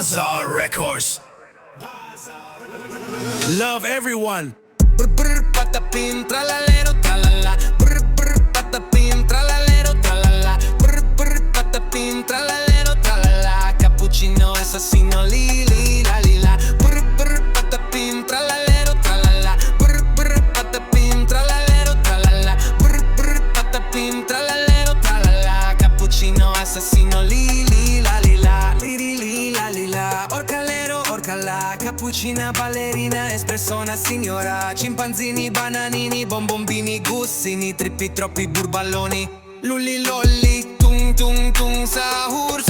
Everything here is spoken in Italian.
Bazaar Records. Love everyone. Brr brr patapim tralalero tralala. Brr brr patapim tralalero tralala. Brr brr patapim tralalero tralala. Cappuccino assassino li li la li la. Brr brr patapim tralalero tralala. Brr brr patapim tralalero tralala. Brr brr patapim tralalero tralala. Cappuccino assassino li li la li la. Li li la li la. Orcalero orcala. Cappuccina ballerina espressona signora. Cimpanzini, bananini, bombombini, gussini, trippi troppi burballoni. Lulli lolli, tung tung tung, sahur